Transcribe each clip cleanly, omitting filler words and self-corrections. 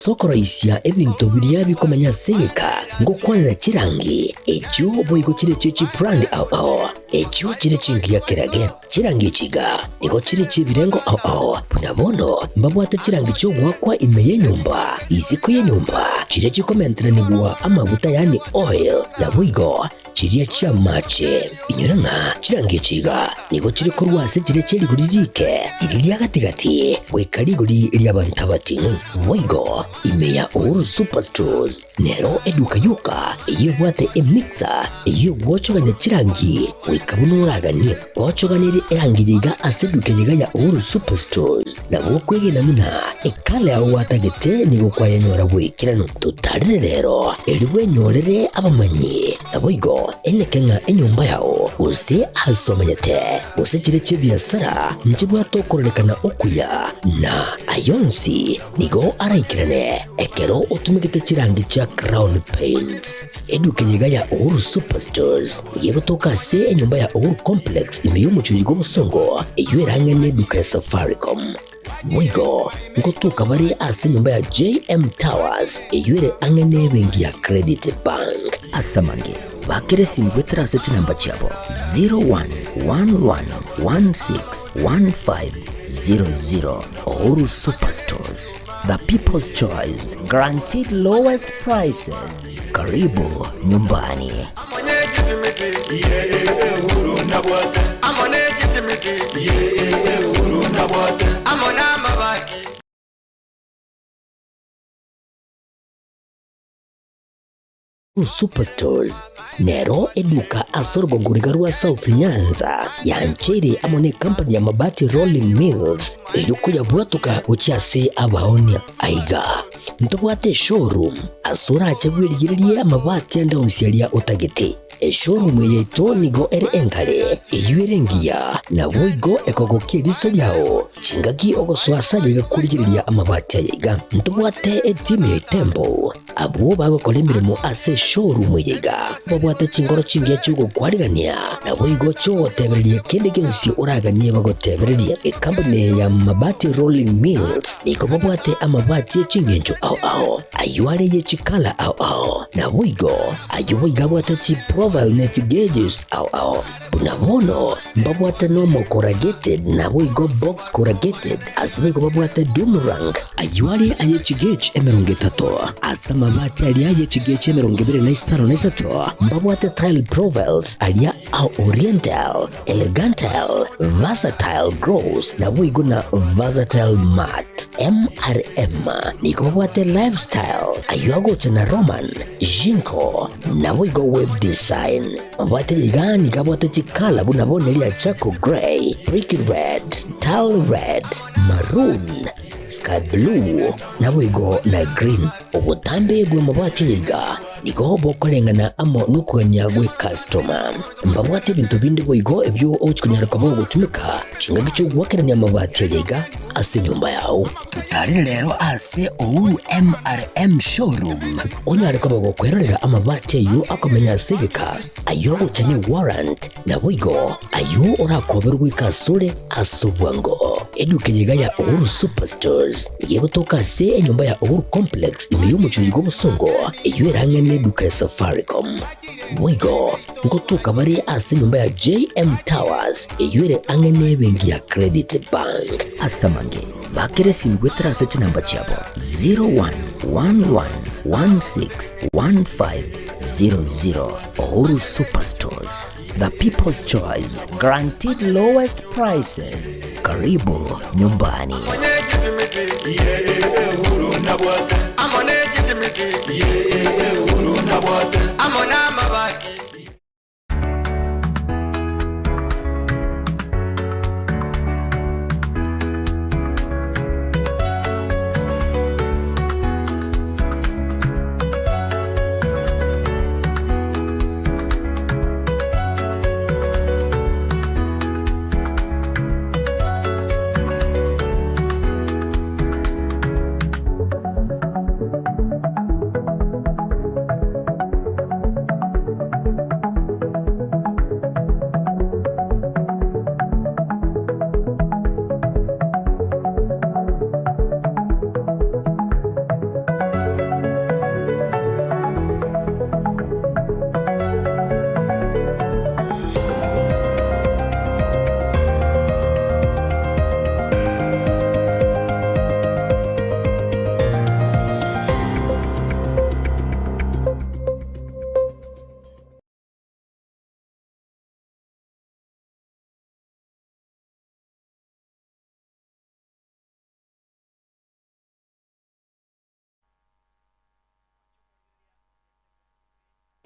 Sokoraisia ebintu biriya bikomanya seka ngo kwanira kirangi ekyo boyiko kire chichi brand ao ekyo kire chingiya kirage kirangi chiga niko kire chibirengo ao punabono mbabwata kirangi cyo gwakwa imeye nyumba iziko ye nyumba kire chikomentera nibwa amavuta yani oil na bwigo kiriya chia mache inyuranga kirangi chiga niko kire kurwase kire cheri guririke iriya gatigati wekari guri iriyabantu abatingu bwigo imeya Uhuru Superstores nero eduka yuka iyo bwate emixer iyo wochoganya kirangi wikabunuragani wochoganire erangi yiga aseduke yiga ya Uhuru Superstores nabo kwege namuna ekale aho watagete nigo kwayanyora bwikirano tutarire rero eliwe nyorere abamanyi nabo igo enekenga enyumba yao use asomanyete use kire biasara njibwa tokorelekana okuya na ayonsi nigo araikirane ekero utumikite kirangi cha Crown Paints eduke yiga ya Uhuru Superstores yego tokase enyumba ya Uhuru Complex imeyumucho yigo musongo eyueranga neduka ya Safaricom mwigo ngo tukabari ase nyumba ya JM Towers eyuere angene bengi ya Credit Bank asamange bakire simgwetera seti namba chabo 0111161500 Uhuru Superstores, the people's choice, guaranteed lowest prices. Karibu nyumbani. Superstores nero eduka asorgo ngurigarua South Nyanza yanchere amone company ya mabati rolling mills eyukuya bwatuka uchiase abaonia aiga ntobwate showroom asura achagwirigiriye amabati anda usialia utagete showroom yeto nigo enkale eyuerengia na boigo ekogokiriso lyao chingagi ogoswasa yigakurigiriya amabati yiga ntobwate team Tembo abo bagokora imirimo ase showroom yiga babwate chingoro chingiye cyugo kwarigania na boigo cyo tebereriye kende gensi uraganie bagotebereriye company ya mabati rolling mills niko babwate amabati chingenjo ao ayuare ye chikala ao na boigo ayuiga bwate chi profile net gauges ao bunabono babwate normal corrugated na boigo box corrugated asbigo babwate boomerang ayuare aye chigage emerongetato asama mabati alia ye chigage emerongibere na isaro na isato mbabwate tile profiles alia au oriental elegantal versatile gross na boigo na versatile mat MRM niko babwate lifestyle ayuago chana roman jinko na boigo web design babwate ligani kabwate chikala bunabone lia chako gray brick red tile red maroon sky blue na boigo na green ubutambe gwe mabwate yiga niko bokolengana amo nukonyagwe customer mbabwate bintu bindi boigo ebyo ochikunyaraka bo gutumika chinga cyo gwakeranya amabati yiga ase nyumba yao tutari rero ase Uhuru MRM showroom onyareka bo kwerera amabati yu akomenya segeka ayo gucanye warrant na boigo ayo orakoberwa ikasure asubwango eduke yiga ya Uhuru Superstores yego tokase enyumba ya Uhuru Complex imeyumucho yigo musongo eyueranga neduka ya Safaricom mwigo ngo tukabari ase nyumba ya JM Towers eyuere angene bengi ya Credit Bank asamange bakire simgwetera seti namba chabo 0111161500 Uhuru Superstores, the people's choice, guaranteed lowest prices. Karibu nyumbani.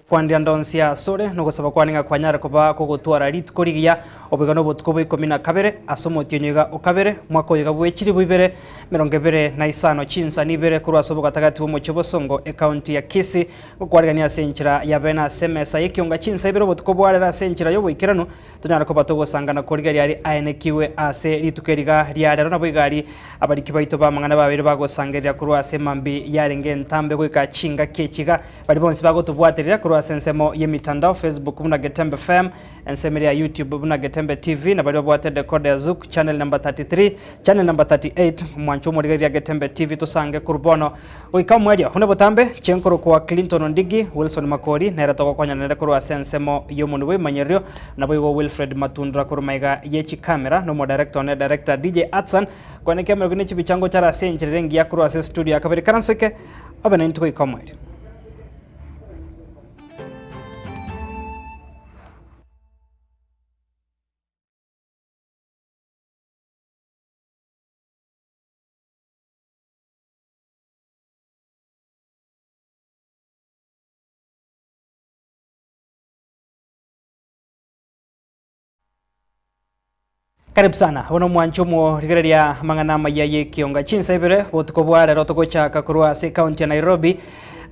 Kwandi andonsia sore no gusaba kwaninga kwanyara kuba kugutwara rit kurigia obigano botuko bwo 12 asomotio nyiga okabere mwako yiga bwekiri bwibere 25 Chinsa ni Ibere kuru asobo gatagati bo muchibosongo county ya Kisii gukwarigania senchira ya bena semesa Ekeonga Chinsa Ibere botuko bwarera senchira yo bwikirano tunyara ko batogosangana kuriga yari aenekiwe ase ritukeriga ryarero nabo igari abariki baito bamangana babiri bagosangerira kuru ase mambi yarenge ntambe gwika chinga kechiga bari bonsi bagotubwaterira kuru sensemo yemitandao Facebook buna Getembe FM ensemeri ya YouTube buna Getembe TV na bali bwate decoder ya Zouk channel number 33 channel number 38 mwancho muri ya Getembe TV tusange kurbono oikamwedio hune botambe chenkoro kwa Clinton Ondigi Wilson Makori nera toko kwanya nere kuru sensemo yomunwe manyerio na boyo Wilfred Matundra kuru maiga yechi camera no mo director ne director DJ Atsan kwa ne camera gune chibichango chara senchirengi ya kuru studio akabiri karanseke abana ntuko ikamwedio. Karibu sana wono mwanchumo rigereria manganama ya Ekeonga Chinsa Ibere botuko bware rotoko chaka kurwa se county ya Nairobi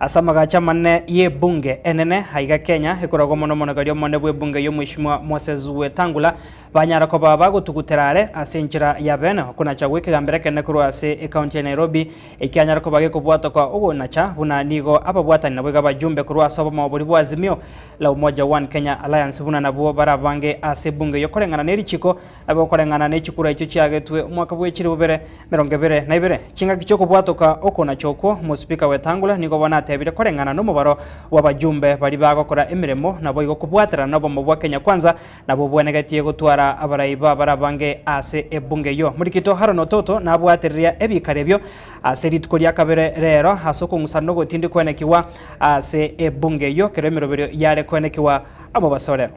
asamaga chamane ye bunge enene haiga Kenya ekorogo mono mono gario mone bwe bunge yo mwishimwa Moses Wetangula banyara ko baba gutuguterare asenchira ya bene kuna chagweke gambere kene kurwa se county ya Nairobi ekyanyara ko bage kubwato kwa ugo nacha buna nigo ababwatani nabwe gabajumbe kurwa sabo mabuli bwa azimio la umoja One Kenya Alliance buna nabo barabange ase bunge yo korengana neri chiko abo korengana ne chikura icho cyagetwe umwaka bwekiri bubere 20 na Ibere chinga kichoko bwatoka uko na choko mu speaker Wetangula nigo bonate abire korengana no mubaro wabajumbe bari bagokora emiremo nabo igo kubwatira nabo mu bwa Kenya kwanza nabo bwenegatiye gutwara abarayiba barabange ase ebunge yo muri kito harono toto nabwaterria ebikarebyo ase ritko lya kabere rero hasoko ngusano gotindi kwenekiwa ase ebunge yo keremerobero yare kwenekiwa abo basore.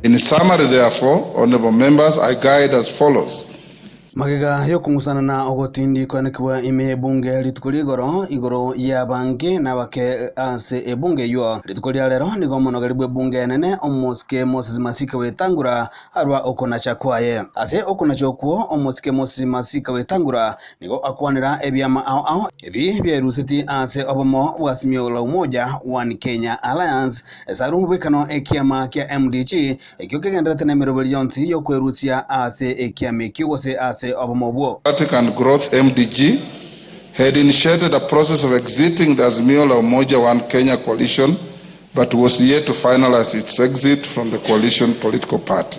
In summary, therefore, honorable members, I guide as follows. Magiga yo kungusana na ogotindi kwenekiwa ime bunge ritukuli igoro ya bange na wake ase ebunge yo ritukuli alero nigo monogaribwe bunge nene omoske Moses Masika Wetangula arwa okona chakwaye ase okona chokwo omoske Moses Masika Wetangula nigo akwanira ebyama ao ebi byerusiti ase obomo wasimio la umoja One Kenya Alliance esarumwe kano ekiama kya MDG ekyokegendera nemerobeli yonti yo kwerutia ase ekiame kiwose ase Democratic and Growth MDG had initiated a process of exiting the Azimio la Umoja One Kenya coalition, but was yet to finalize its exit from the coalition political party.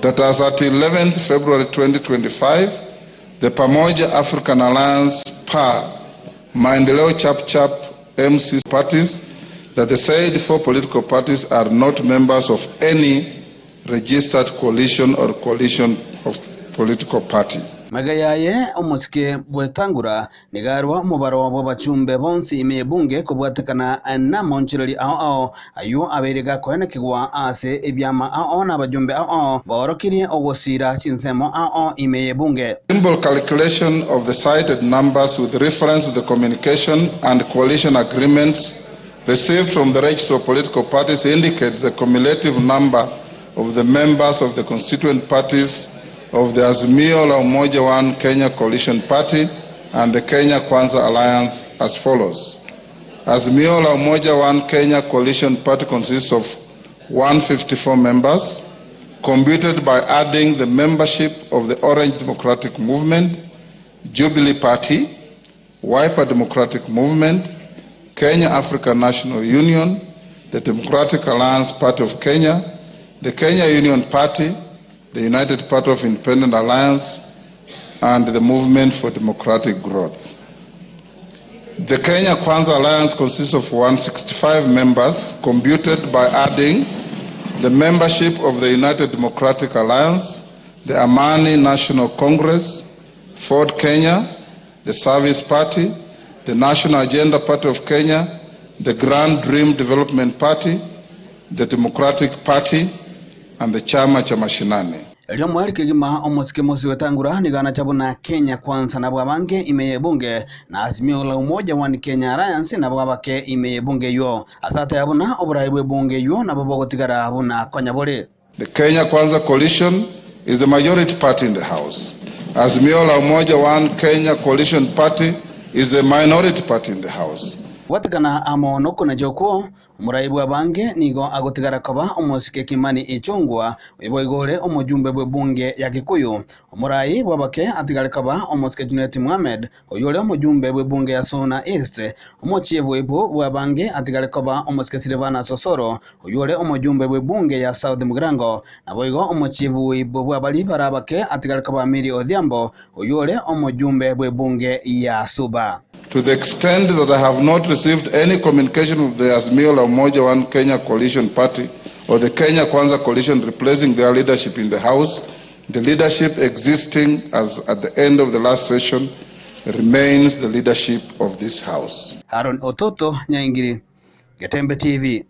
That as at 11th February 2025, the Pamoja African Alliance PAR, Maendeleo Chap MC parties, that the said four political parties are not members of any registered coalition or coalition of political party. Magayaye omoske Wetangula nigarwa mubaro wabo bachumbe bonsi ime bunge kubwatekana na monchirali ao ayu aberega kwenekigwa ase ebyama ao na bajumbe ao borokiri ogosira chinsemo ao ime bunge. Simple calculation of the cited numbers with reference to the communication and coalition agreements received from the register of political parties indicates the cumulative number of the members of the constituent parties of the Azimio la Umoja One Kenya Coalition Party and the Kenya Kwanza Alliance as follows. Azimio la Umoja One Kenya Coalition Party consists of 154 members, computed by adding the membership of the Orange Democratic Movement, Jubilee Party, Wiper Democratic Movement, Kenya African National Union, the Democratic Alliance Party of Kenya, the Kenya Union Party, the United Party of Independent Alliance, and the Movement for Democratic Growth. The Kenya Kwanza Alliance consists of 165 members, computed by adding the membership of the United Democratic Alliance, the Amani National Congress, Ford Kenya, the Service Party, the National Agenda Party of Kenya, the Grand Dream Development Party, the Democratic Party, and the Chama cha Mashinani. Elio mwali kigima omosike mosi wetangura nigana chabuna Kenya Kwanza na bwabange imeye bunge na Azimio la Umoja One Kenya Alliance na bwabake imeye bunge yo asata yabuna oburaibu bunge yo na bobogotigara abuna konyabole. The Kenya Kwanza coalition is the majority party in the House. Azimio la Umoja One Kenya coalition party is the minority party in the House. Watikana amonoko na joko umuraibu wa bange nigo agotigara koba omosike Kimani Ichung'wah ibo igore omujumbe bwe bunge ya Kikuyu umurai bwabake atigare koba omosike Junet Mohamed oyole omujumbe bwe bunge ya Suna East omochievu ibo bwa bange atigare koba omosike Silvana Sosoro oyole omujumbe bwe bunge ya South Mugirango nabo igo omochievu ibo bwa bali barabake atigare koba Miri Odhiambo oyole omujumbe bwe bunge ya Suba. To the extent that I have not received any communication of the Azimio la Umoja One Kenya coalition party or the Kenya Kwanza coalition replacing their leadership in the House, the leadership existing as at the end of the last session remains the leadership of this House. Aaron Ototo, Nyaingiri, Getembe TV.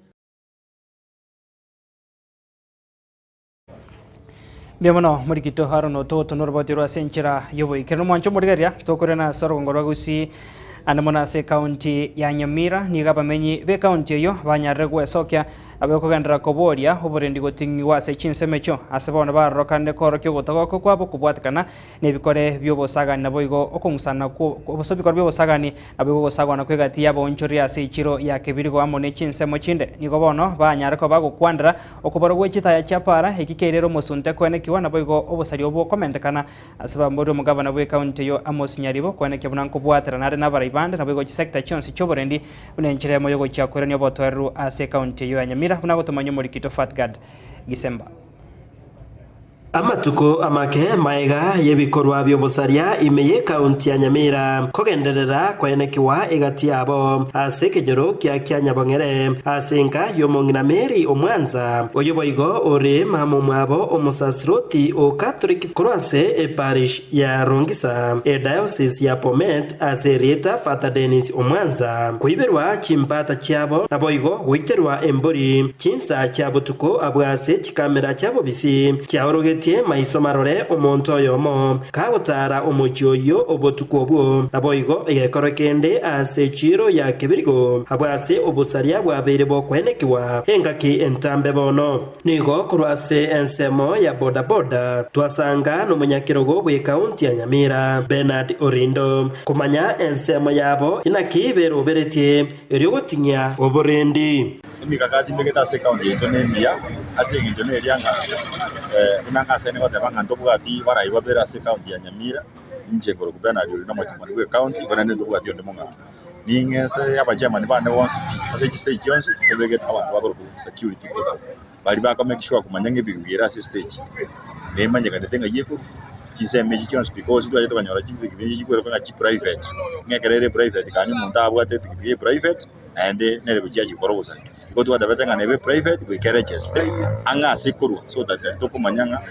Bienvenido, Murikito Aaron Ototo, Norbatiro Asenchira, Yobo, Ikeno Mancho Murgaria, Tokorena Sorongorogusi, Andamona se county ya Nyamira, Nigaba Menyi, Be county yo, Vanyarego Sokia, Abekogandra Koboria, Oberendi Goting was a Chinsa Mecho, Asabona Bar, Rokande Koroko, Toko, Kubuatkana, Nevikore, Biobo Saga, Naboigo, Okungsana, Sobiko Biobo Sagani, Abigo Sagana, Tiabo, Unchuria, Seichiro, Yakibirigo, Amone Chinsa Mochinde, Nigobono, Vanyarako, Quandra, Okoboro Wichita Chapara, Hekikero Mosunte, Quenekiwana, Boigo, Obosario, Comentakana, Asabambodo Mugavana County, Amos Nyaribo, Quenekibanco Buatra, and another band, Nabigo sector Chonsi Choborendi, Unenchire Moyogo Chakorenio Botoru, as a county, you and Nyamira, Unago Manyo Morikito Fat Gad, December. Amatuko amake maiga yebikorwa byobosaria imeye kaunti ya Nyamira kogenderera kwanekiwa egati yabo asekejoro kya Nyabongere asenka yomongina Mary omwanza oyoboigo ore mamu mwabo omusasroti o Catholic Croise parish ya Rongisa diocese ya Bomet asereta Father Dennis omwanza kuiberwa chimpata cyabo naboigo witerwa embori Chinsa cyabo tuko abwase chikamera cyabo bisi cyahoroge maiso marore omonto yomo kagutara omochioyo obotukobo naboigo egekorokende ase chiro ya kebirigo abwase obusaria bwabere bokwenekiwa engaki entambe bono nigo kurwase ensemo ya boda twasanga no munyakirogo bwe county ya Nyamira Bernard Orindo kumanya ensemo yabo inakibero beretie eryogotinya oborendi mikakati mbeketa se county Indonesia ase Indonesia inanga sene kwa tabanga ndobwati baraiwa bera se county ya Nyamira nje ngoro kubana ryo na mwatimani we county bana ndo bwati onde monga ningeste abajamani bane wonse ase stage Jones kebegeta abantu bakoro security bali baka make sure kumanyanga bibwira ase stage nemanye kadetenga yeko kiseme Jones because ndo ayeto banyora chibigibye chikwero kwa private ngekerere private kani muntu abwate bigibye private and nere bujaji korogosa iko tu adabetenga nebe private ko ikerejeste anga sikuru so that tokumanyanga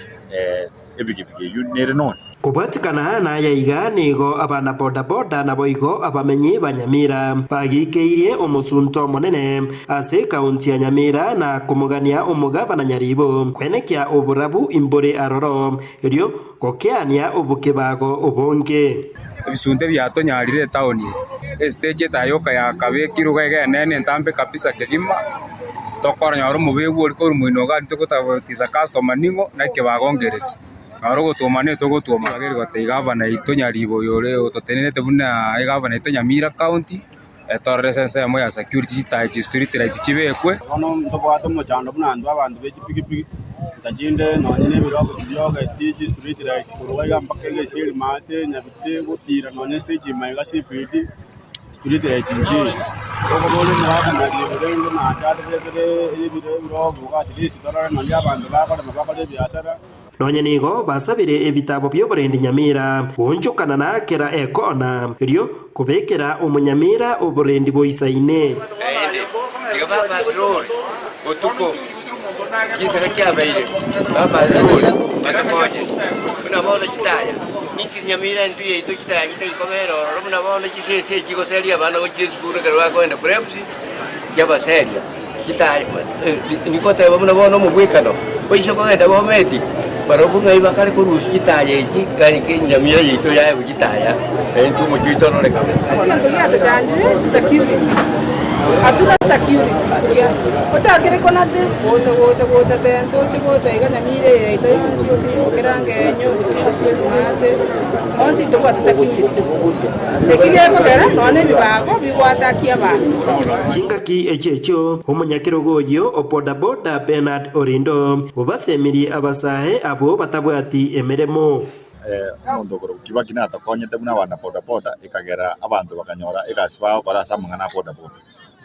ebigibye you nere non kubwatikana na yaiga nigo abana boda na boigo abamenyi banyamira bagikeirie omusunto monene ase county ya Nyamira na kumugania omugabana Nyaribo kwenekia oburabu imbore aroro erio kokeania obukebago obonge bisunte byatonyarire taoni stage tayoka ya kabekiro nene ntambe kabisa kegima tokora nyaro mubebu uri muino ga ndikutabatisa customer ningo na kebagongereti Arogo tomane togo toma agere gote gavana itonyaribo yore ototenete buna gavana itonyamira county etorre sense mo ya security taji street right chibekwe ono ndobwato mo chando buna ndo abantu bechipiki sajinde no nyine birogo byoga tiji street right kuroga mpakege siri mate nyabite gutira no ne stage maiga cpt street right nji ogo bole mwaga na diburengo na atade bere birogo ga tisi torre no yabantu bakora mabakore byasara nonye nigo basabire ebitabo byoborendi Nyamira onjukana na kera ekona ryo kubekera umunyamira oborendi boisaine digaba patrol otuko kisaka kyabaire patrol batakoje unabona kitaya niki Nyamira ntuye ito kitaya itakomero unabona kisese kikoselia bana ko kisikuru karwa kwenda prepsi kyaba seria kitaya nikote unabona mu bwekano oisho kwenda bometi Barobu ngai bakare ko rusi kitaya iki gani ke Nyamira yito ya kitaya entu mo kito no leka. Security. Hatuna security. Ocha kire kona de ocha tento ocha iga Nyamira yito yansi okirange nyo chasi mate. Onsi to kwa security. Ekige bagera none bibago bigwatakia ba. Chingaki echecho omunyakirogoyo opodaboda Bernard Orindo obasemiri abasahe abo batabwati emeremo umuntu ogoro kiba kinata konyete buna wana boda ikagera abantu bakanyora igasiba okora samangana boda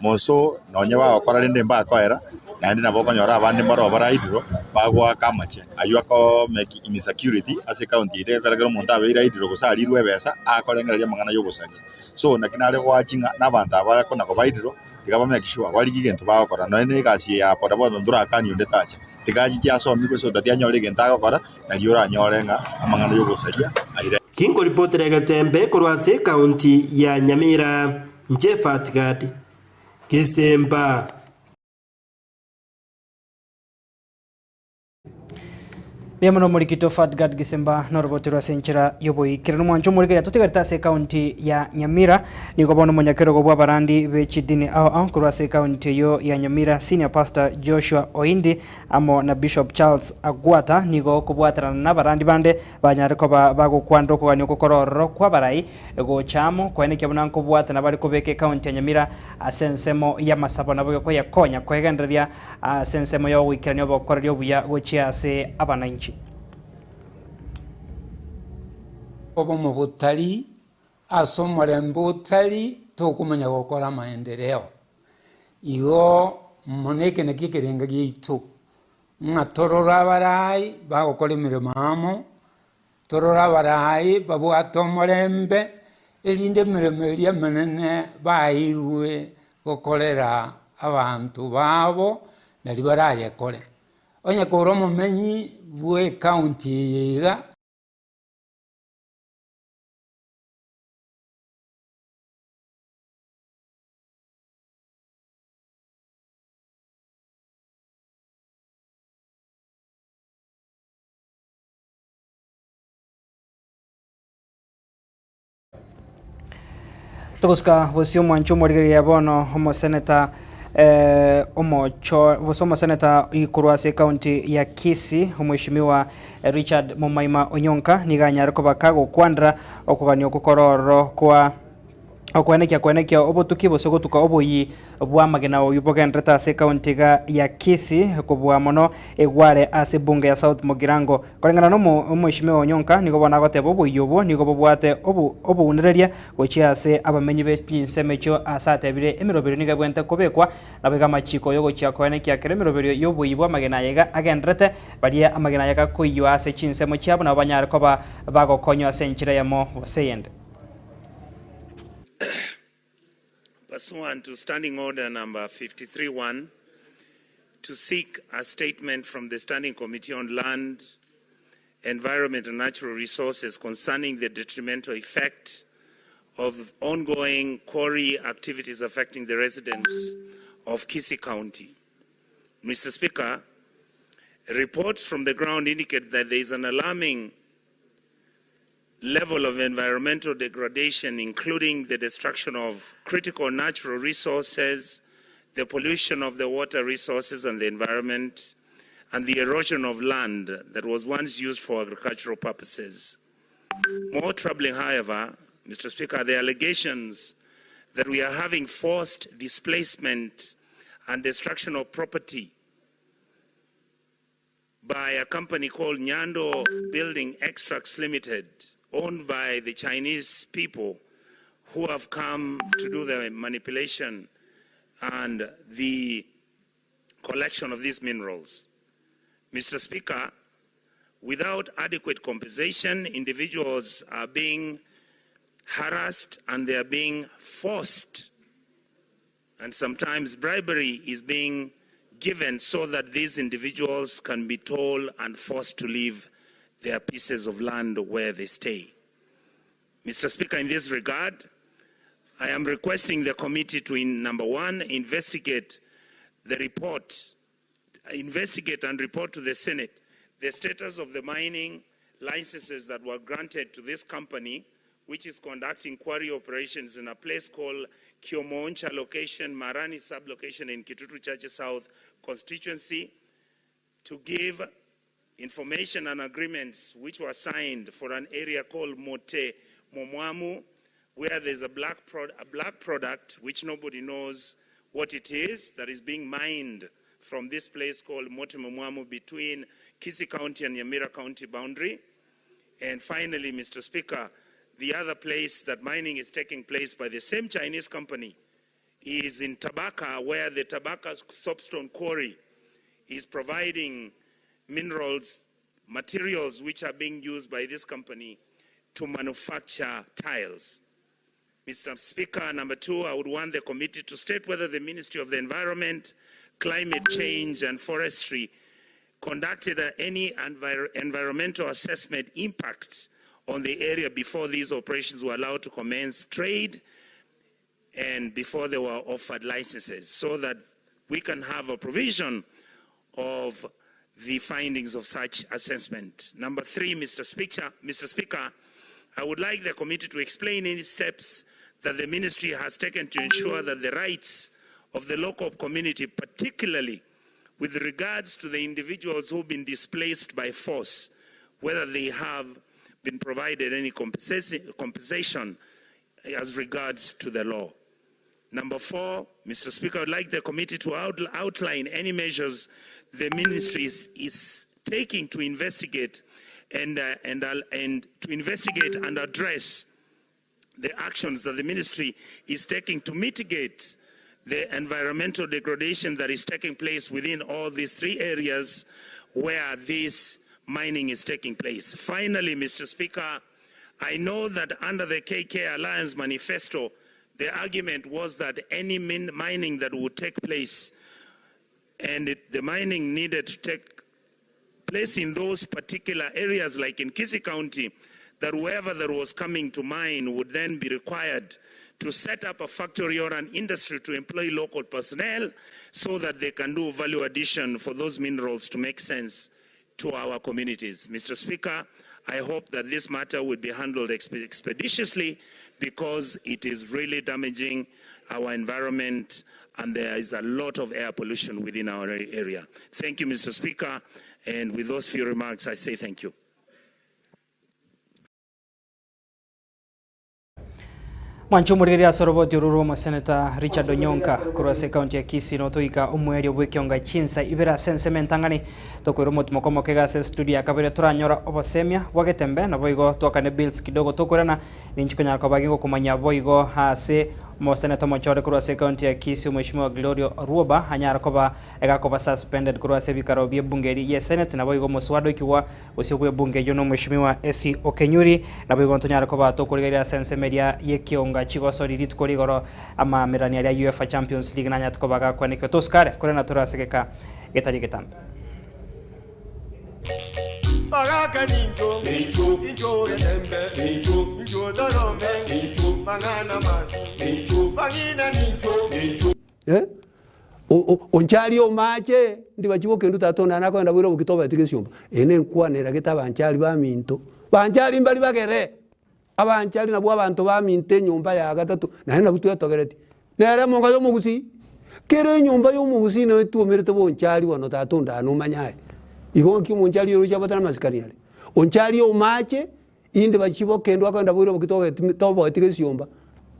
moso nonye ba okora rinde mba koera nandi nabo konyora abandi mbaro baraidiro bagwa kamache ayuako make insecurity ase county ide karagero umuntu abeira idiro gusarirwe besa akorengereria mangana yogusanya so nakinare gwachinga nabantu abako nako baidiro igaba make sure wali gigento bagokora none gasi ya boda ndura kani unde tacha tigaji ya so mi so datia nyore genta gokora na liora nyorenga amangana yogusanya aire Kingo reporter ya Getembe kurwase county ya Nyamira Njefatgad Kisemba Biamono murikito Fatgad Gisemba norobotero senchira yoboi kirano mwancho murike totigarita se county ya Nyamira niko bono monyakero gobwa barandi bechidini au kurase county yo ya Nyamira senior pastor Joshua Oindi amo na Bishop Charles Agwata niko kubwatana na barandi bande banyare ko bago kwando ko ganyo kororo kwa barai go chamo kwene kyabona ko bwatana bali kubeke county ya Nyamira asensemo ya masabo nabo ko yakonya kwegenderia asensemo yo wikirano bokoryo buya gochia se abananchi obo mu butali asomore mbutali tokumanya gukora maendeleo igo moneke nekikirenga gitu ngatorora barai bagukora imirimo amo torora barai babwatomorembe elinde imirimo eria menene bairwe gukorera abantu babo nari barayekore onye koro mumenyi bwe county yiga Tokoska wasio mwancho mwarigari ya bono homo seneta homo seneta ikurwase county ya Kisii mheshimiwa Richard Mumaima Onyonka niganyara ko bakago kwandra okuganyo kukororo kwa okwenekia obotuki bosogotuka oboyi bwa magena oyubogendreta se county ya Kisii kubwa mono egware ase bunge ya South Mogirango korengana no mheshimiwa Onyonka nigo bona gotebo boyobo nigo bobwate obundereria gochia ase abamenyi b'insemecho asatebire emirobero niga bwente kobekwa nabega machiko yo gochia kwenekia kere emirobero yoboyi bwa magena yega agendrete baria amagena yega koyo ase chinsemo chiabo na banyare ko bagokonyo ase nchira yamo boseyende. Pursuant to Standing Order number 53-1, to seek a statement from the Standing Committee on Land, Environment and Natural Resources concerning the detrimental effect of ongoing quarry activities affecting the residents of Kisii County. Mr. Speaker, reports from the ground indicate that there is an alarming level of environmental degradation, including the destruction of critical natural resources, the pollution of the water resources and the environment, and the erosion of land that was once used for agricultural purposes. More troubling, however, Mr. Speaker, the allegations that we are having forced displacement and destruction of property by a company called Nyando Building Extracts Limited, owned by the Chinese people who have come to do the manipulation and the collection of these minerals. Mr. Speaker, without adequate compensation, individuals are being harassed and they are being forced, and sometimes bribery is being given so that these individuals can be told and forced to leave their pieces of land where they stay. Mr. Speaker, in this regard, I am requesting the committee to, number one, investigate and report to the Senate the status of the mining licenses that were granted to this company, which is conducting quarry operations in a place called Kiomoncha location, Marani sub-location in Kitutu Chache South constituency, to give information and agreements which were signed for an area called Mote Momwamu, where there's a black product which nobody knows what it is, that is being mined from this place called Mote Momwamu between Kisii County and Nyamira County boundary. And finally, Mr. Speaker, the other place that mining is taking place by the same Chinese company is in Tabaka, where the Tabaka soapstone quarry is providing minerals, materials which are being used by this company to manufacture tiles. Mr. Speaker, number 2, I would want the committee to state whether the Ministry of the Environment, Climate Change and Forestry conducted any environmental assessment impact on the area before these operations were allowed to commence trade and before they were offered licenses, so that we can have a provision of the findings of such assessment. Number 3, Mr. Speaker, I would like the committee to explain any steps that the ministry has taken to ensure that the rights of the local community, particularly with regards to the individuals who've been displaced by force, whether they have been provided any compensation as regards to the law. Number 4, Mr. Speaker, I would like the committee to outline any measures the ministry is taking to investigate and to investigate and address the actions that the ministry is taking to mitigate the environmental degradation that is taking place within all these 3 areas where this mining is taking place. Finally, Mr. Speaker, I know that under the KK Alliance manifesto, the argument was that any mining that would take place, and the mining needed to take place in those particular areas, like in Kisii County, that whoever that was coming to mine would then be required to set up a factory or an industry to employ local personnel so that they can do value addition for those minerals to make sense to our communities. Mr. Speaker, I hope that this matter will be handled expeditiously, because it is really damaging our environment and there is a lot of air pollution within our area. Thank you, Mr. Speaker, and with those few remarks, I say thank you. Mwanchumuriria soroboti ururumo Senator Richard Onyonka kurwase county ya Kisii no toika umweri Ekeonga Chinsa Ibere sensementangani tokwirwo mutumokomo kegase studio akabere turanyora obosemia wa Getembe na boigo twakane bills kidogo tokurana ninchikonya kabagingo kumanya boigo hase mo Senator mochore kurwase county ya Kisii mheshimiwa Gloria Ruoba hanyara koba egakoba suspended kurwase bikaro bye bungeri ye senate na boigo muswado ikiwa usiokwe bunge yono mheshimiwa Esi Okenyuri na boigo ntonyara koba tokuriria sensemeria Ekeonga chigosori ritkorigoro ama mirania ya UEFA Champions League nanya tukobaga kwanike toskare kurena turasegeka getari getambe Bagaka ninjo ninjo Getembe ninjo dorome ninjo mangana mazi ninjo bagina ninjo onchali omache ndibachiboke ndutatona nakwenda bwiro bukitoba tikisiumba ene nkwanera getabanchali ba minto banchali mbali bagere abanchali nabwo abantu ba minte nyumba ya gatatu na hena butu yatogereti nere monga yo mugusi kere nyumba yo mugusi no tuomerete bonchali wono tatonda no manyaye igonki munchali yo jabatana masikari yale onchali yo mache inde bachiboke ndo akwenda bwiro bukitoba tobo tikisiumba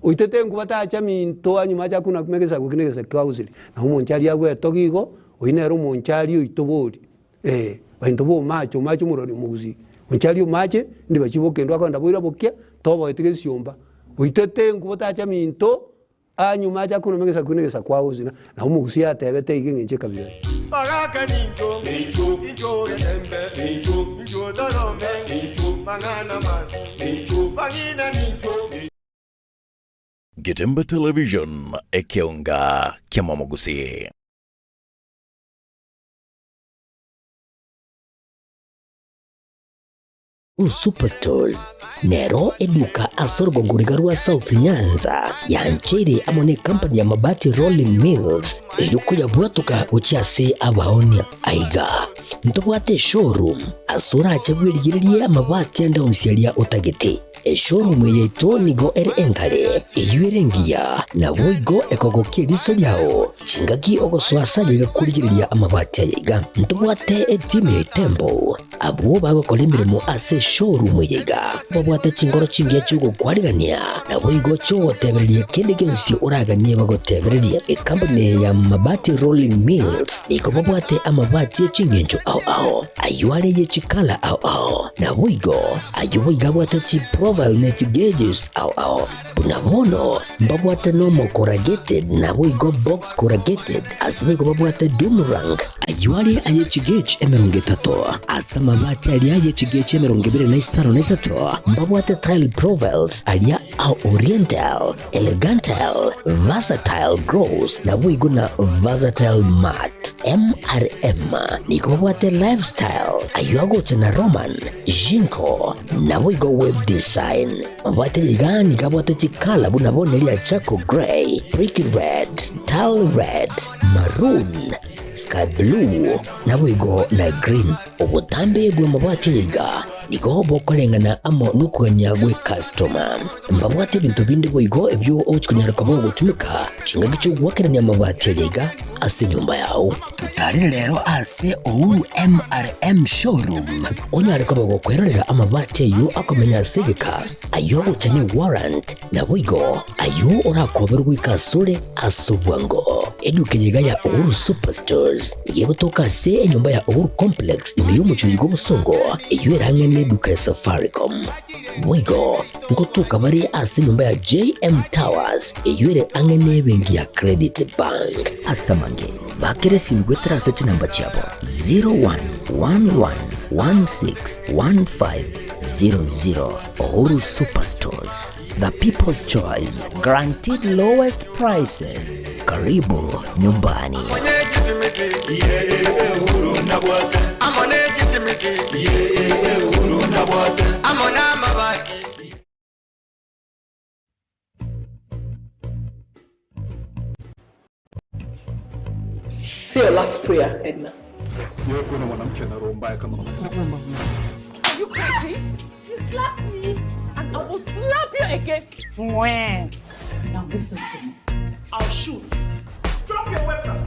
uitete ngubatacha minto anyuma cha kuna kumegeza kukinegeza kwauzili na umonchali yagwe togigo oinero monchali uitobodi bainto bo macho muroni mugusi onchali yo mache ndi bachiboke ndo akwenda bwiro bukia tobo tikisiumba uitete ngubatacha minto anyuma cha kuna kumegeza kukinegeza kwauzili na umugusi atebete iginge kabira Bagaka ninjo ninjo Getembe ninjo dorome ninjo mangana mazi ninjo bagina ninjo Getembe Television Ekeonga Kiamamogusi. Superstores Nero eduka asorgo ngurigarua South Nyanza ya Nchiri amone company ya mabati Rolling Mills eyuko ya buatuka uchiase abaonia aiga ntubwate showroom asura achabwirigirie amabati anda umsialia utagete showroom yeito nigo engale eyuerengia na boigo ekogokia riso yao chingaki ogoswasa yiga kurigiriria amabati yiga ntubwate team tembo abo bagokora imirimo ase showroom yiga babwate chingoro chingia chugo kwarigania na boigo cyo tebererie kende gensi uraganie bagotebererie company ya mabati rolling mills niko babwate amabati chingenjo ao ayuare ye chikala ao na boigo ayuiga bwate chi profile net gauges ao bunamono babwate normal corrugated na boigo box corrugated asibe babwate dumrang ayuare aye chigage emerongetato asama mabati alia ye chigage emerongibere na isaro na isato babwate tile profiles alia au oriental elegantal versatile gross na boigo na versatile mat MRM niko babwate lifestyle ayuago chana roman jinko na boigo web design babwate ligani kabwate chikala bunabone lia chako gray brick red tile red maroon sky blue na boigo na green obutambe gwe mabwate liga niko bokolengana amo nukuganya gwe customer mbabwate bintu bindi boigo ebyo ochikunyara kabo gutumika chinga gicho gwakeranya mabwate liga ase nyumba yao tutari rero ase ouru MRM showroom onyare kabo gukwerera amabati yo akomenya Civic ayo guchane warrant na boigo ayo orakoberwa ikasure asubwango eduke yiga ya ouru superstores igiye gutoka se enyumba ya ouru complex imiyumucho yigo busongo iyo erangene duka ya Safaricom boigo ngotuka bari ase nyumba ya JM Towers iyo ere angene bengi ya Credit Bank asamange bakere simgwetera sechi namba chabo 0111161500 Ouru Superstores, the people's choice, guaranteed lowest prices. Karibu nyumbani. Say your last prayer, Edna. Are you crazy? You slapped me, and I will slap you again. When? Now listen to me. I'll shoot. Drop your weapon.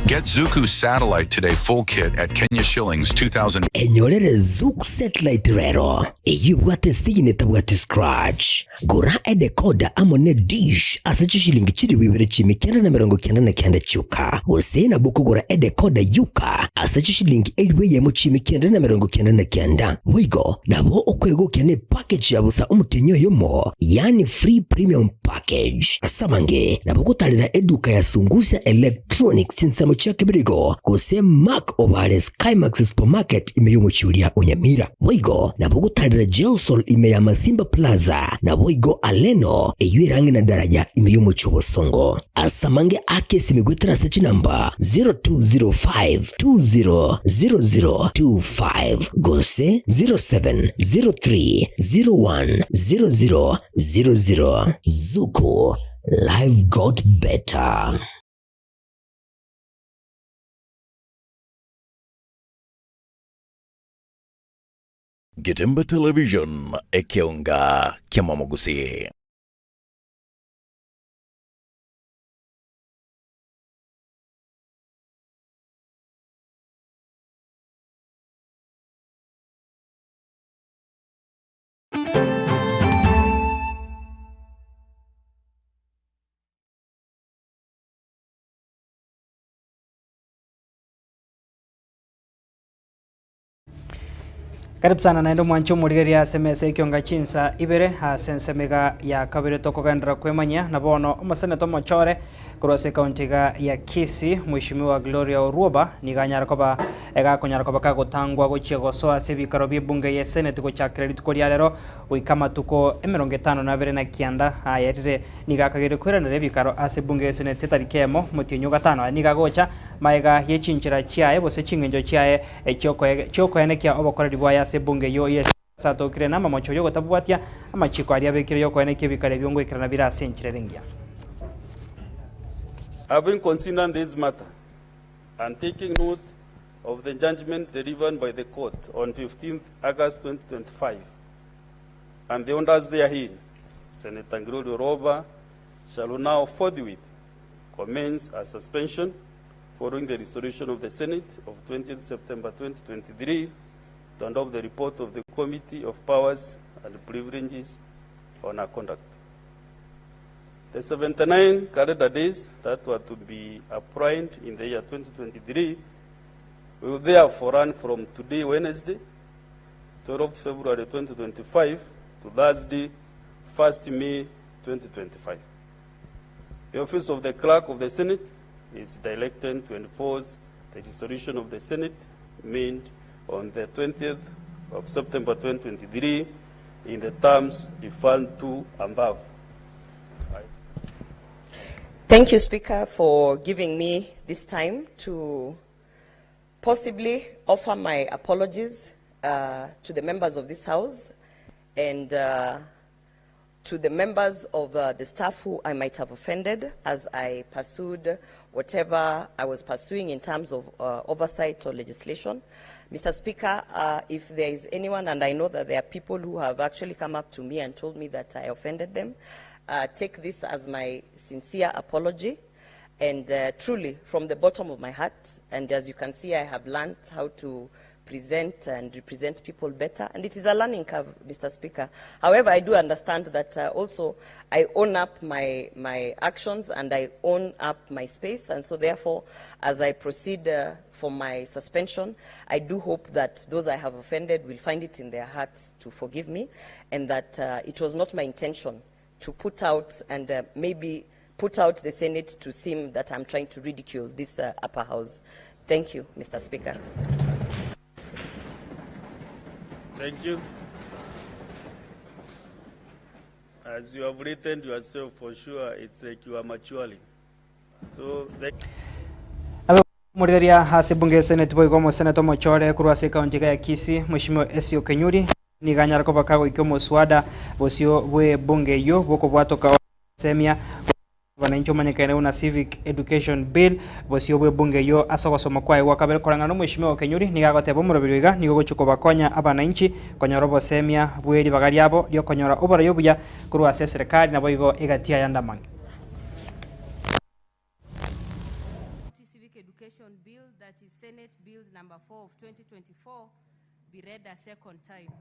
Get Zuku Satellite Today full kit at Kenya shillings 2,000. Enyolere Zuku Satellite rero. Eyubwate sigine tabwate scratch. Gura decoder amone dish asachi shilingi chiri wibere chimi kenda na mirongo kenda na kenda chuka. Usena buku gura decoder yuka asachi shilingi edwe yemo chimi kenda na mirongo kenda na kenda. Wigo nabo okwego kene package yabusa umutenyo yomo. Yani free premium package. Asamange nabo kutalira eduka ya sungusia electronics Chinsa mochake birigo kuse Mark Obare Skymax Supermarket imeyumuchulia Nyamira. Wigo nabo kutalira Gelsol imeya Masimba Plaza na Wigo Aleno eyuirangi na daraja imeyumuchu Bosongo. Asamange ake simigwetera sechi namba 0205200025 gose 0703010000. Zuku, life got better. Getembe Television Ekeonga Kiamamogusi. Karibu sana naendo mwancho murigeria SMS Ekeonga Chinsa Ibere sensemega ya kabire tokogandra kwemanya na bono omusene tomochore kurose kauntiga ya Kisii mheshimiwa Gloria Oruoba niganyara koba konyara koba kagotangwa gochie gosoa sebikaro byebunge ye Senate gochakira litukoria lero wikama tuko 52 na kianda ayerire nigakagire kwiranire bikaro ase bunge ye Senate tarikemo mutinyo gatano nigagocha maega yechinchira chiae bose chingenjo chiae choko enekia obokoreri bwa bunge yo yes sato kirena mamocho yo gotabwatia amachiko ari abekire yo kwene kibikare byongo ikirana birasenchire ringia. Having considered this matter and taking note of the judgment delivered by the court on 15th August 2025, and the orders therein, Senator Ngirudu Roba shall now forthwith commence a suspension following the resolution of the Senate of 20th September 2023 to adopt the report of the Committee of Powers and Privileges on our conduct. The 79 calendar days that were to be appointed in the year 2023 will therefore run from today, Wednesday, 12th February 2025, to Thursday, 1st May 2025. The office of the Clerk of the Senate is directed to enforce the resolution of the Senate made on the 20th of September 2023 in the terms referred to above. Thank you, Speaker, for giving me this time to possibly offer my apologies to the members of this House and to the members of the staff who I might have offended as I pursued whatever I was pursuing in terms of oversight or legislation. Mr. Speaker, if there is anyone, and I know that there are people who have actually come up to me and told me that I offended them, take this as my sincere apology, and truly from the bottom of my heart, and as you can see, I have learned how to present and represent people better, and it is a learning curve, Mr. Speaker. However, I do understand that also I own up my actions and I own up my space, and so therefore, as I proceed for my suspension, I do hope that those I have offended will find it in their hearts to forgive me, and that it was not my intention to put out and maybe put out the Senate to seem that I'm trying to ridicule this upper house. Thank you, Mr. Speaker. Thank you. As you have written yourself, for sure, it's like you are maturing. So, Murigaria hasi bunge Senate boy gomo Senator Mochore kurwase kaunti ya Kisii Mheshimiwa Ekeonga ni ganyara ko bakago ikomo swada bosio we bunge yo boko bwatoka semia wananchi manyekane una Civic Education Bill bosio we bunge yo asoko soma kwa wakabere korangano Mheshimiwa Ekeonga ni gagote bomurobiriga ni goguchuko bakonya abananchi konya robo semia bweri bagari abo lyo konyora obora yobuya kurwase serikali na boigo igatia yandamangi. Bill, that is Senate Bills number 4 of 2024, be read a second time.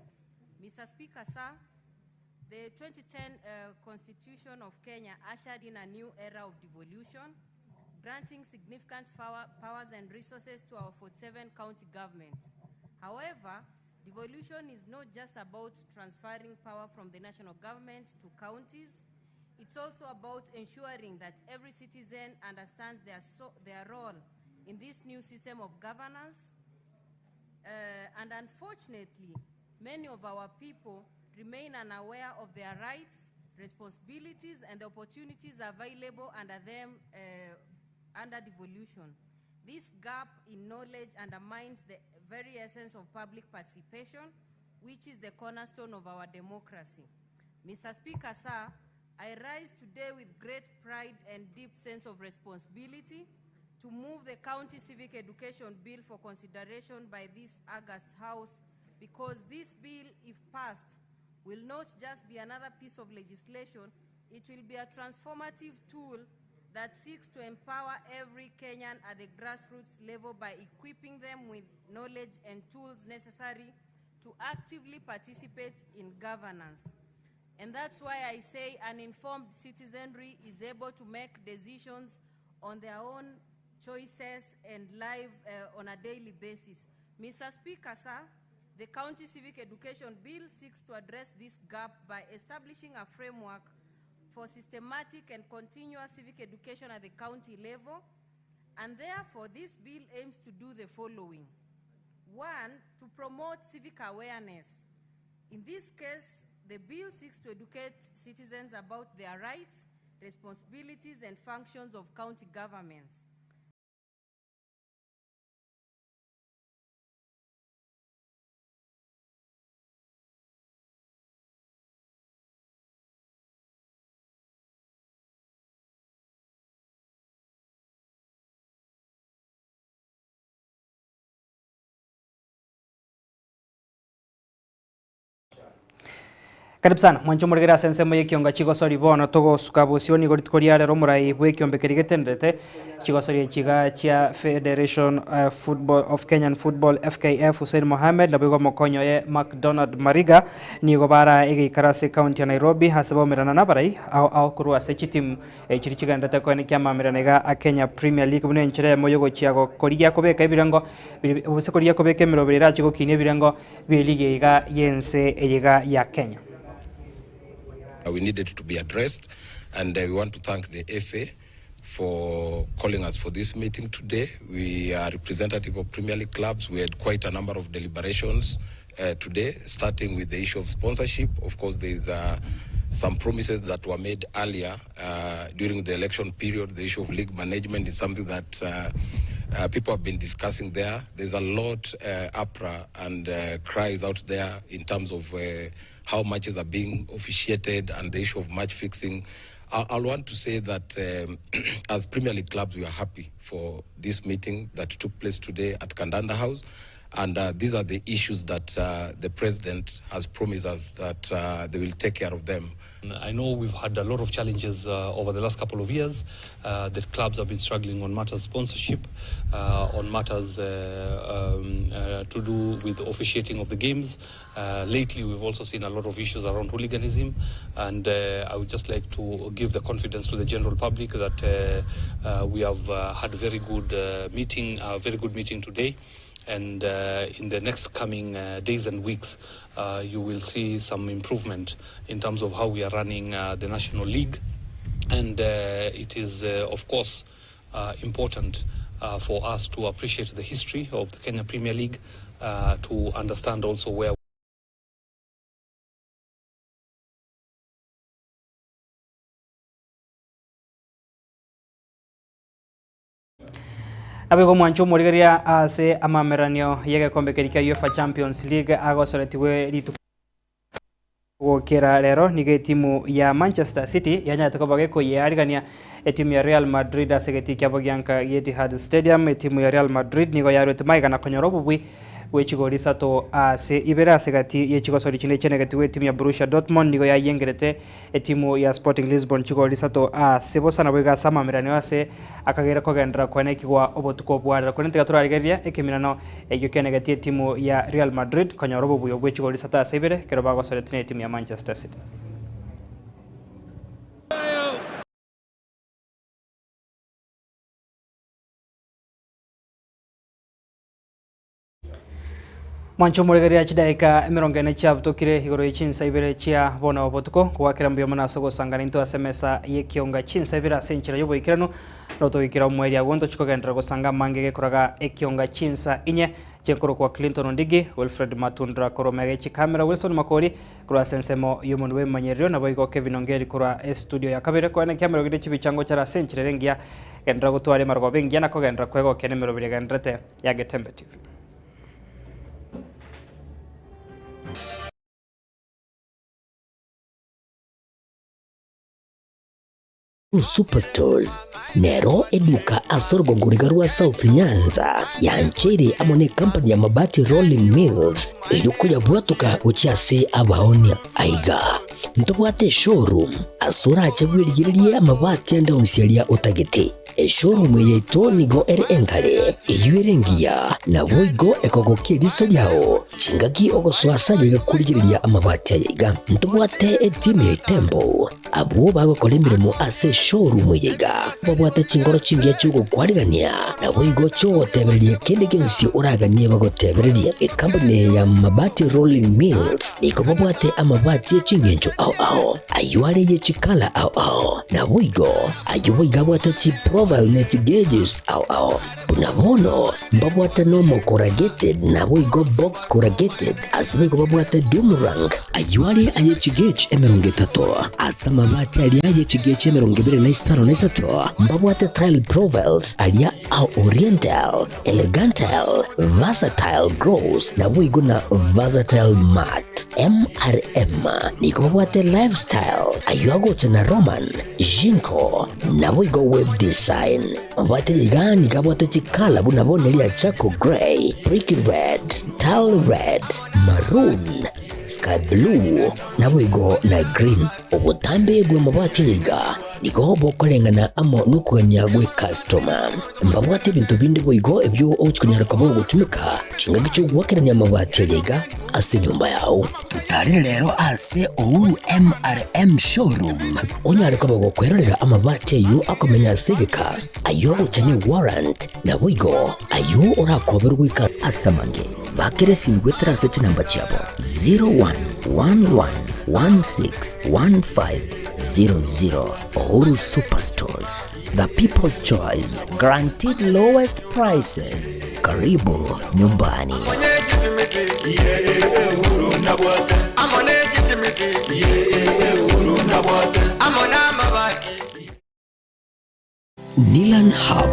Mr. Speaker, sir, the 2010 Constitution of Kenya ushered in a new era of devolution, granting significant powers and resources to our 47 county governments. However, devolution is not just about transferring power from the national government to counties. It's also about ensuring that every citizen understands their role in this new system of governance. And unfortunately, many of our people remain unaware of their rights, responsibilities, and the opportunities available under them under devolution. This gap in knowledge undermines the very essence of public participation, which is the cornerstone of our democracy. Mr. Speaker, sir, I rise today with great pride and deep sense of responsibility to move the County Civic Education Bill for consideration by this August House, because this bill, if passed, will not just be another piece of legislation, it will be a transformative tool that seeks to empower every Kenyan at the grassroots level by equipping them with knowledge and tools necessary to actively participate in governance. And that's why I say an informed citizenry is able to make decisions on their own choices and live on a daily basis. Mr. Speaker, sir, the County Civic Education Bill seeks to address this gap by establishing a framework for systematic and continuous civic education at the county level, and therefore this bill aims to do the following. One, to promote civic awareness. In this case, the bill seeks to educate citizens about their rights, responsibilities, and functions of county governments. Karibu sana mwancho murigera sense moye Ekeonga chigosori bono togo sukabosioni goritkoria rero murai bwe Getembe getendete chigosori chiga chia Federation Football of Kenyan Football FKF Hussein Mohamed na bwe mokonyo ye McDonald Mariga ni gobara ege Karase County ya Nairobi hasabo mirana na barai au kurwa sechi team chirichiga ndate ko ni kyama mirana a Kenya Premier League bune nchire moyo go chiago koria kobeka ibirango ubuse koria kobeka mirobera chigo kinie ibirango bi league iga yense eyega ya Kenya. We needed to be addressed, and we want to thank the FA for calling us for this meeting today. We are representative of Premier League clubs. We had quite a number of deliberations today, starting with the issue of sponsorship. Of course, there is some promises that were made earlier during the election period. The issue of league management is something that people have been discussing there. There's a lot APRA and cries out there in terms of how matches are being officiated and the issue of match fixing. I'll want to say that as Premier League clubs, we are happy for this meeting that took place today at Kandanda House. And these are the issues that the President has promised us that they will take care of them. I know we've had a lot of challenges over the last couple of years. The clubs have been struggling on matters sponsorship, on matters to do with officiating of the games. Lately, we've also seen a lot of issues around hooliganism, and I would just like to give the confidence to the general public that we have had a very good meeting today. And in the next coming days and weeks, you will see some improvement in terms of how we are running the National League. And it is, of course, important for us to appreciate the history of the Kenya Premier League, to understand also where Abego mwancho murigeria ase amameranio yege kombe kerika UEFA Champions League agosoretiwe ritu gukira rero nige timu ya Manchester City yanyate ko bageko yarigania timu ya Real Madrid asegeti kya bagyanka Etihad Stadium timu ya Real Madrid nigo yarwete maiga na konyorobu bwi wechigori sato ase Ibere asegati yechigosori chine chenegatiwe timu ya Borussia Dortmund nigo yayengerete timu ya Sporting Lisbon chigori sato ase bosana bwega sama miranio ase akagera kogendra kwanekigwa obotuko bwara konente turarigeria ekiminano yukenegati timu ya Real Madrid konyorobo buyo wechigori sato ase Ibere kero bagosoretine timu ya Manchester City. Mwancho murigeria chidaika emirongene chabutokire igoro Chinsa Ibere chia bona obotuko kwakira mbyo manaso gosangana into asemesa Ekeonga Chinsa Ibere asenchira yobo ikirano noto ikira umweri agonto chikogendera gosanga mangege kuraga Ekeonga Chinsa inye chenkoro kwa Clinton Ondigi Wilfred Matundra koromege chikamera Wilson Makori kura sensemo yumuntu we manyerio na boyiko Kevin Ongeri kura studio ya kabere kwa na kamera gide chibichango chara senchira rengia gendra gotware margo bengia na kogendra kwego kenemero bire gendrete ya Getembe TV. Superstores Nero eduka asorgo ngurigarua South Nyanza yanchiri amone company ya mabati Rolling Mills eyukuya bwatuka uchiase abaonia aiga ntobwate showroom asura achagwirigirie amabati anda unsialia utagete showroom yeito nigo ere engale eyuerengia na boigo ekogokie liso yao chingaki ogoswasa yega kurigiriria amabati aiga ntobwate team ya Tembo abo bago kolemiremo ase showroom yega babwata chingoro chingia chugo kwarigania na boigo cho tebereria kende kensi uraganie bago tebereria company ya mabati Rolling Mills niko babwate amabati chingencho au ayuare ye chikala au na boigo ayuiga bwata chi profile net gauges au unabono babwata normal corrugated na boigo box corrugated asiko babwata boomerang ayuare aye chigage emerongetato asama mabati aliaye chigage emerongibere na isaro na isato mbabwate tile profiles alia au oriental elegantal versatile gross na boigo na versatile mat MRM niko babwate lifestyle ayuago chana Roman Jinko na boigo web design babwate yigani kabwate chikala bunabone lia chako gray brick red tile red maroon sky blue na wigo na green. Obutambe bwe mabati yiga nigo bokolengana amo nukuganya gwe customer. Mbabwate bintu bindi boigo ebyo ochikunyara kabo gutumika chinga gicho gwakeranya mabati yiga ase nyumba yao. Tutari rero ase MRM showroom. Onyara kabo gukwerera amabati yu akomenya Civic ayo uchane warrant na wigo ayo urakoberwika asamange. Bakere simgwetera sechi namba chabo 0111161500. Uhuru Superstores, the people's choice, guaranteed lowest prices. Karibu nyumbani. Nilan Hub,